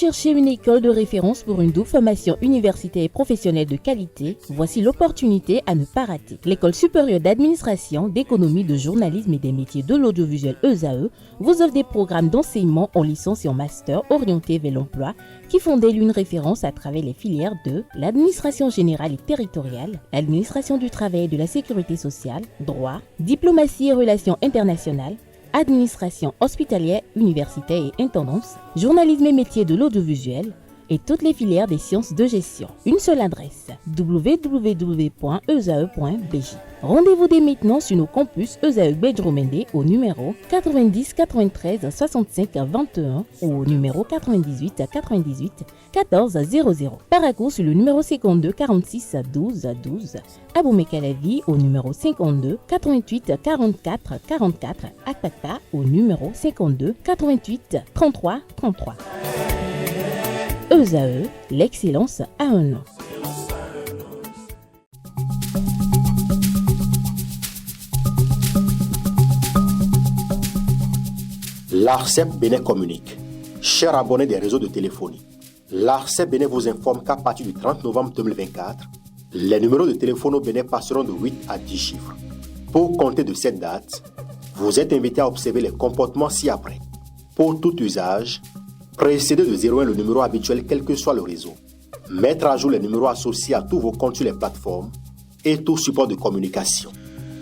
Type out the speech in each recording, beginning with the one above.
cherchez une école de référence pour une double formation universitaire et professionnelle de qualité? Voici l'opportunité à ne pas rater. L'École supérieure d'administration, d'économie, de journalisme et des métiers de l'audiovisuel ESAE vous offre des programmes d'enseignement en licence et en master orientés vers l'emploi qui font d'elle une référence à travers les filières de l'administration générale et territoriale, l'administration du travail et de la sécurité sociale, droit, diplomatie et relations internationales, administration hospitalière, universitaire et intendance, journalisme et métiers de l'audiovisuel et toutes les filières des sciences de gestion. Une seule adresse, www.esae.bj. Rendez-vous dès maintenant sur nos campus ESAE Bedjromende au numéro 90 93 65 21 ou au numéro 98 98 14 00. Paracourt sur le numéro 52 46 12 12. Aboumé-Calavi au numéro 52 88 44 44. Akpaka au numéro 52 88 33 33. ESAE, l'excellence à un nom. L'ARCEP Bénin communique. Chers abonnés des réseaux de téléphonie, l'ARCEP Bénin vous informe qu'à partir du 30 novembre 2024, les numéros de téléphone au Bénin passeront de 8 à 10 chiffres. Pour compter de cette date, vous êtes invité à observer les comportements ci-après. Pour tout usage, précédez de 01 le numéro habituel quel que soit le réseau. Mettre à jour les numéros associés à tous vos comptes sur les plateformes et tout support de communication.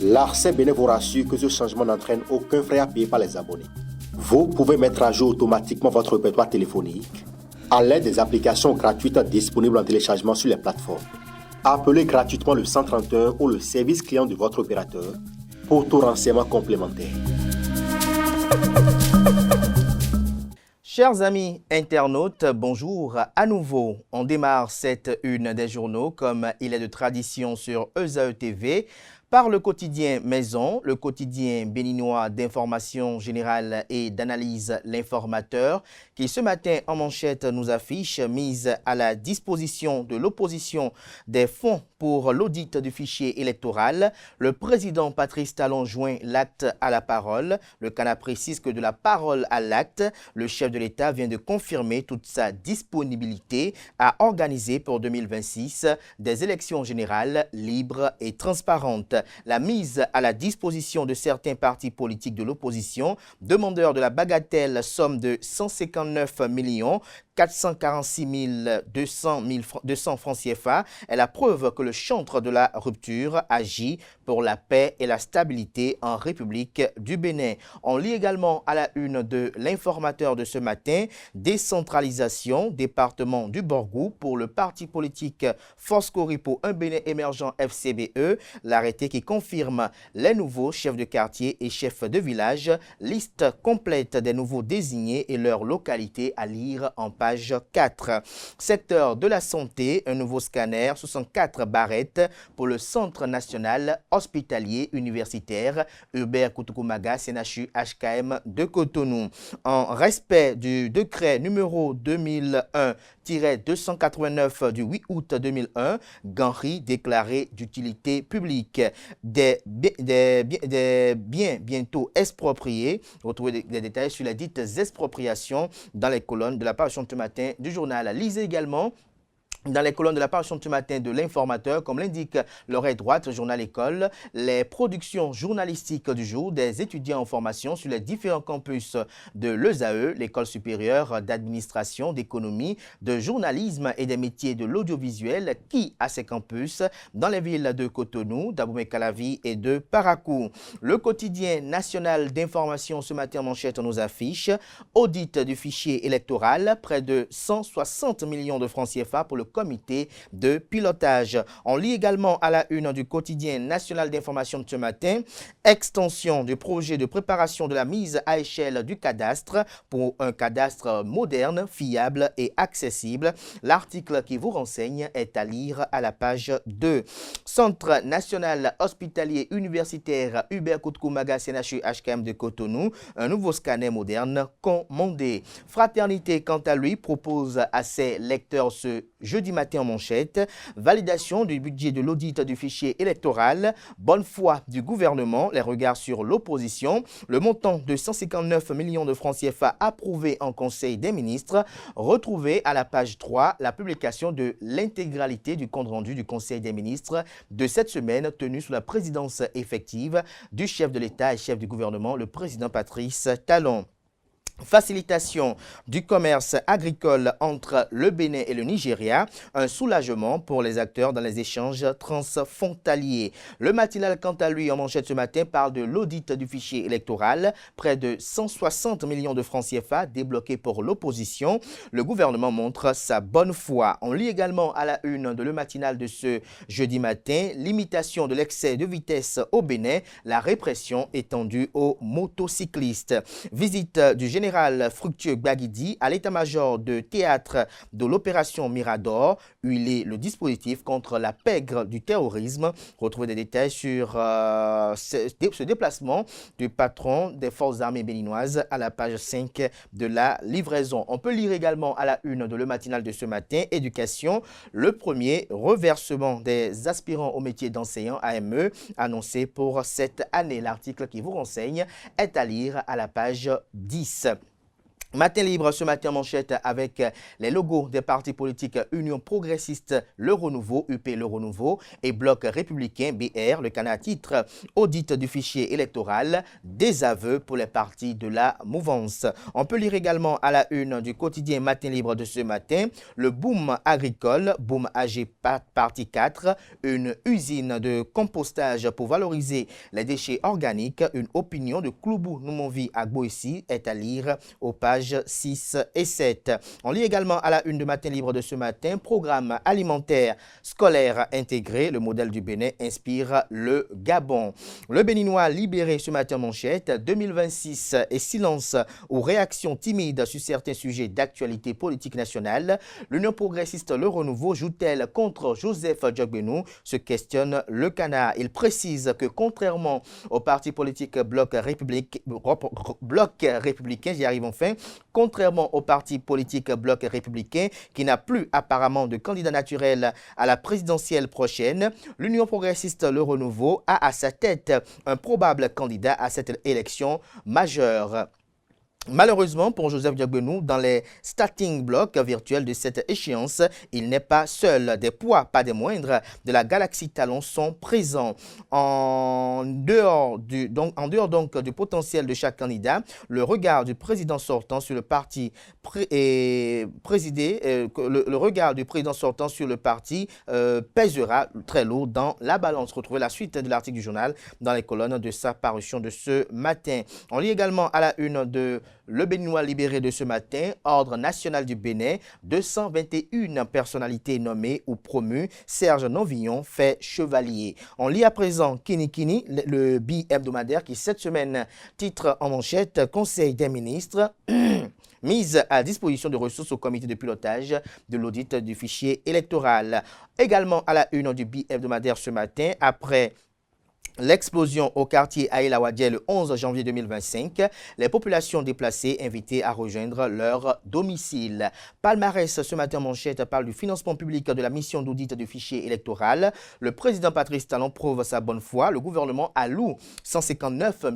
L'ARCEP Bénin vous rassure que ce changement n'entraîne aucun frais à payer par les abonnés. Vous pouvez mettre à jour automatiquement votre répertoire téléphonique à l'aide des applications gratuites disponibles en téléchargement sur les plateformes. Appelez gratuitement le 131 ou le service client de votre opérateur pour tout renseignement complémentaire. Chers amis internautes, bonjour à nouveau. On démarre cette une des journaux comme il est de tradition sur ESAE TV par le quotidien Maison, le quotidien béninois d'information générale et d'analyse L'Informateur, qui ce matin en manchette nous affiche mise à la disposition de l'opposition des fonds pour l'audit du fichier électoral. Le président Patrice Talon joint l'acte à la parole. Le Canard précise que de la parole à l'acte, le chef de l'État vient de confirmer toute sa disponibilité à organiser pour 2026 des élections générales libres et transparentes. La mise à la disposition de certains partis politiques de l'opposition, demandeurs de la bagatelle somme de 159 446 200 francs CFA, est la preuve que le chantre de la rupture agit pour la paix et la stabilité en République du Bénin. On lit également à la une de L'Informateur de ce matin, décentralisation, département du Borgou pour le parti politique Force Cori pour un Bénin émergent FCBE, l'arrêté qui confirme les nouveaux chefs de quartier et chefs de village, liste complète des nouveaux désignés et leur localité à lire en page 4. Secteur de la santé, un nouveau scanner, 64 barrettes pour le Centre national hospitalier universitaire Hubert Koutoumaga CNHU HKM de Cotonou. En respect du décret numéro 2001-289 du 8 août 2001, Ganri déclaré d'utilité publique. Des biens bientôt expropriés. Retrouvez des détails sur les dites expropriations dans les colonnes de la parution de ce matin du journal. Lisez également dans les colonnes de la parution de ce matin de L'Informateur, comme l'indique l'oreille droite, journal École, les productions journalistiques du jour des étudiants en formation sur les différents campus de l'ESAE, l'École supérieure d'administration, d'économie, de journalisme et des métiers de l'audiovisuel, qui a ses campus dans les villes de Cotonou, d'Abomey-Calavi et de Paracourt. Le quotidien national d'information ce matin en manchette nous affiche audit du fichier électoral, près de 160 millions de francs CFA pour le comité de pilotage. On lit également à la une du quotidien national d'information de ce matin, extension du projet de préparation de la mise à échelle du cadastre pour un cadastre moderne, fiable et accessible. L'article qui vous renseigne est à lire à la page 2. Centre national hospitalier universitaire Hubert Koutoumaga CNHU HKM de Cotonou, un nouveau scanner moderne commandé. Fraternité, quant à lui, propose à ses lecteurs ce jeudi jeudi matin en manchette. Validation du budget de l'audit du fichier électoral. Bonne foi du gouvernement. Les regards sur l'opposition. Le montant de 159 millions de francs CFA approuvé en Conseil des ministres. Retrouvé à la page 3, la publication de l'intégralité du compte-rendu du Conseil des ministres de cette semaine tenu sous la présidence effective du chef de l'État et chef du gouvernement, le président Patrice Talon. Facilitation du commerce agricole entre le Bénin et le Nigeria, un soulagement pour les acteurs dans les échanges transfrontaliers. Le matinal, quant à lui, en manchette ce matin, parle de l'audit du fichier électoral. Près de 160 millions de francs CFA débloqués pour l'opposition. Le gouvernement montre sa bonne foi. On lit également à la une de le matinal de ce jeudi matin, limitation de l'excès de vitesse au Bénin, la répression étendue aux motocyclistes. Visite du général Fructueux Gbagidi à l'état-major de théâtre de l'opération Mirador, huiler le dispositif contre la pègre du terrorisme. Retrouvez des détails sur ce déplacement du patron des forces armées béninoises à la page 5 de la livraison. On peut lire également à la une de le matinal de ce matin, éducation, le premier reversement des aspirants au métier d'enseignant AME annoncé pour cette année. L'article qui vous renseigne est à lire à la page 10. Matin libre ce matin en manchette avec les logos des partis politiques Union progressiste Le Renouveau, UP Le Renouveau et Bloc républicain BR. Le Canard titre audit du fichier électoral, désaveu pour les partis de la mouvance. On peut lire également à la une du quotidien Matin libre de ce matin le boom agricole, boom AG partie 4, une usine de compostage pour valoriser les déchets organiques. Une opinion de Kloubou Noumonvi à Boissy est à lire aux pages 6 et 7. On lit également à la une de Matin libre de ce matin, programme alimentaire scolaire intégré, le modèle du Bénin inspire le Gabon. Le Béninois libéré ce matin manchette, 2026 et silence ou réaction timide sur certains sujets d'actualité politique nationale. L'Union progressiste Le Renouveau joue-t-elle contre Joseph Djogbenou, se questionne le Canard. Il précise que contrairement au parti politique Bloc républicain, j'y arrive enfin, contrairement au parti politique Bloc républicain qui n'a plus apparemment de candidat naturel à la présidentielle prochaine, l'Union progressiste Le Renouveau a à sa tête un probable candidat à cette élection majeure. Malheureusement pour Joseph Djogbenou, dans les starting blocks virtuels de cette échéance, il n'est pas seul. Des poids, pas des moindres, de la galaxie Talon sont présents. En dehors donc du potentiel de chaque candidat, le regard du président sortant sur le parti pèsera très lourd dans la balance. Retrouvez la suite de l'article du journal dans les colonnes de sa parution de ce matin. On lit également à la une de Le Béninois libéré de ce matin, Ordre national du Bénin, 221 personnalités nommées ou promues. Serge Novillon fait chevalier. On lit à présent Kini Kini, le bi-hebdomadaire qui cette semaine titre en manchette Conseil des ministres. Mise à disposition de ressources au comité de pilotage de l'audit du fichier électoral. Également à la une du bi-hebdomadaire ce matin, après l'explosion au quartier Aïla Wadje le 11 janvier 2025, les populations déplacées invitées à rejoindre leur domicile. Palmarès ce matin manchette parle du financement public de la mission d'audit du fichier électoral. Le président Patrice Talon prouve sa bonne foi. Le gouvernement alloue 159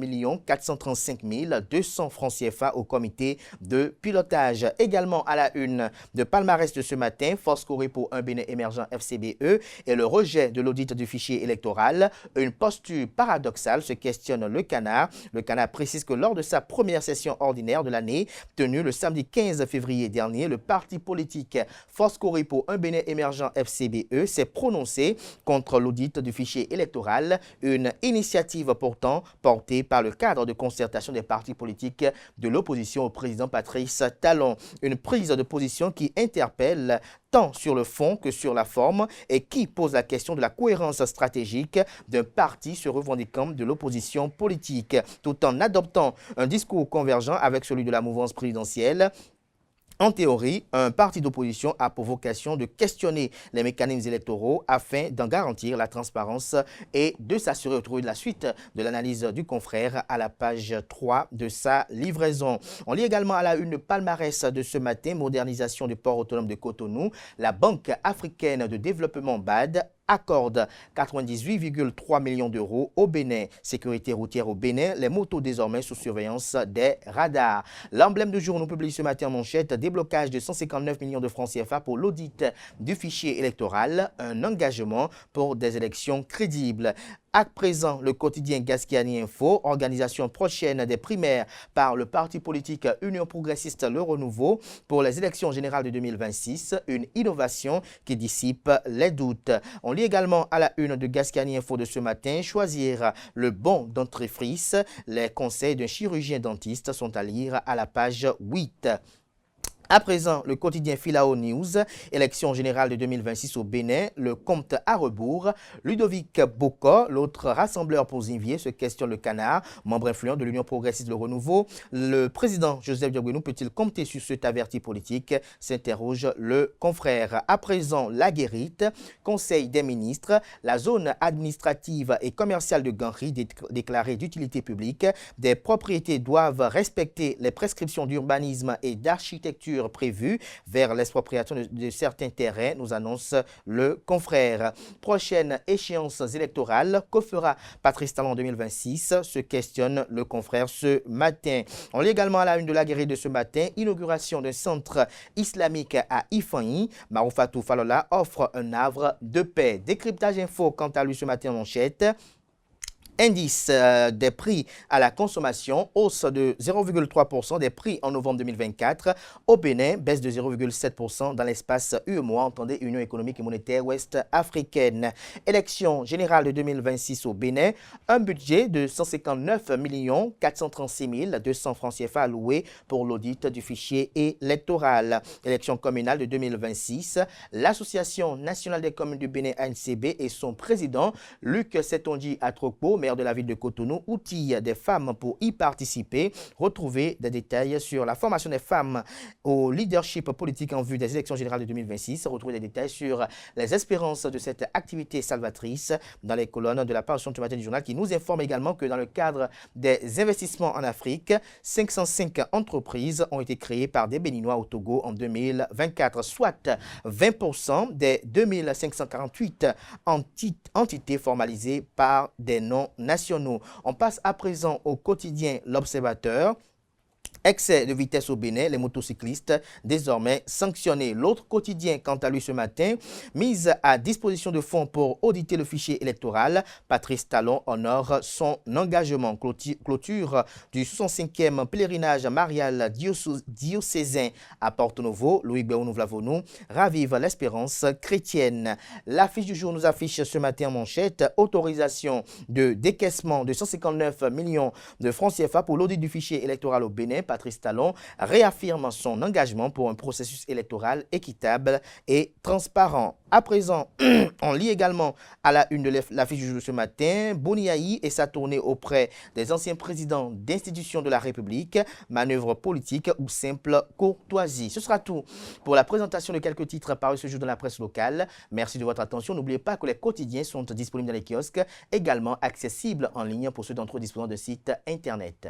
435 200 francs CFA au comité de pilotage. Également à la une de Palmarès de ce matin, Force Corée pour un Bénin émergent FCBE et le rejet de l'audit du fichier électoral. Une posture paradoxale, se questionne le Canard. Le Canard précise que lors de sa première session ordinaire de l'année, tenue le samedi 15 février dernier, le parti politique Force Corée pour un Bénin émergent FCBE s'est prononcé contre l'audit du fichier électoral, une initiative pourtant portée par le cadre de concertation des partis politiques de l'opposition au président Patrice Talon. Une prise de position qui interpelle tant sur le fond que sur la forme et qui pose la question de la cohérence stratégique d'un parti se revendiquant de l'opposition politique, tout en adoptant un discours convergent avec celui de la mouvance présidentielle. En théorie, un parti d'opposition a pour vocation de questionner les mécanismes électoraux afin d'en garantir la transparence et de s'assurer de la suite de l'analyse du confrère à la page 3 de sa livraison. On lit également à la une le palmarès de ce matin, modernisation du port autonome de Cotonou. La Banque africaine de développement BAD accorde 98,3 millions d'euros au Bénin. Sécurité routière au Bénin, les motos désormais sous surveillance des radars. L'emblème du jour nous publie ce matin en manchette, déblocage de 159 millions de francs CFA pour l'audit du fichier électoral, un engagement pour des élections crédibles. À présent, le quotidien Gascani Info, organisation prochaine des primaires par le parti politique Union progressiste Le Renouveau pour les élections générales de 2026, une innovation qui dissipe les doutes. On lit également à la une de Gascani Info de ce matin, choisir le bon dentifrice. Les conseils d'un chirurgien dentiste sont à lire à la page 8. À présent, le quotidien Filao News, élection générale de 2026 au Bénin, le compte à rebours. Ludovic Boko, l'autre rassembleur pour Zinvier, se questionne le canard, membre influent de l'Union progressiste Le Renouveau. Le président Joseph Diogbenou peut-il compter sur cet averti politique, s'interroge le confrère. À présent, la guérite, Conseil des ministres, la zone administrative et commerciale de Ganri déclarée d'utilité publique. Des propriétés doivent respecter les prescriptions d'urbanisme et d'architecture prévues vers l'expropriation de certains terrains, nous annonce le confrère. Prochaine échéance électorale, que fera Patrice Talon en 2026, se questionne le confrère ce matin. On lit également à la une de la guérite de ce matin, inauguration d'un centre islamique à Ifanyi. Maroufatou Falola offre un havre de paix. Décryptage info quant à lui ce matin en manchette. Indice des prix à la consommation, hausse de 0,3% des prix en novembre 2024. Au Bénin, baisse de 0,7% dans l'espace UEMOA, entendez Union économique et monétaire ouest africaine. Élection générale de 2026 au Bénin, un budget de 159 436 200 francs CFA alloués pour l'audit du fichier électoral. Élection communale de 2026, l'Association nationale des communes du Bénin ANCB et son président Luc Setonji Atrokpo, maire de la ville de Cotonou, outille des femmes pour y participer. Retrouvez des détails sur la formation des femmes au leadership politique en vue des élections générales de 2026. Retrouvez des détails sur les espérances de cette activité salvatrice dans les colonnes de la parution du matin du journal qui nous informe également que dans le cadre des investissements en Afrique, 505 entreprises ont été créées par des Béninois au Togo en 2024, soit 20% des 2548 entités formalisées par des noms nationaux. On passe à présent au quotidien L'Observateur. Excès de vitesse au Bénin, les motocyclistes désormais sanctionnés. L'autre quotidien, quant à lui ce matin, mise à disposition de fonds pour auditer le fichier électoral. Patrice Talon honore son engagement. Clôture du 65e pèlerinage marial diocésain à Porto-Novo. Louis Béounou-Vlavonou ravive l'espérance chrétienne. L'affiche du jour nous affiche ce matin en manchette. Autorisation de décaissement de 159 millions de francs CFA pour l'audit du fichier électoral au Bénin. Patrice Talon réaffirme son engagement pour un processus électoral équitable et transparent. À présent, on lit également à la une de l'affiche du jour ce matin, Boniaï et sa tournée auprès des anciens présidents d'institutions de la République, manœuvre politique ou simple courtoisie. Ce sera tout pour la présentation de quelques titres parus ce jour dans la presse locale. Merci de votre attention. N'oubliez pas que les quotidiens sont disponibles dans les kiosques, également accessibles en ligne pour ceux d'entre eux disposant de sites internet.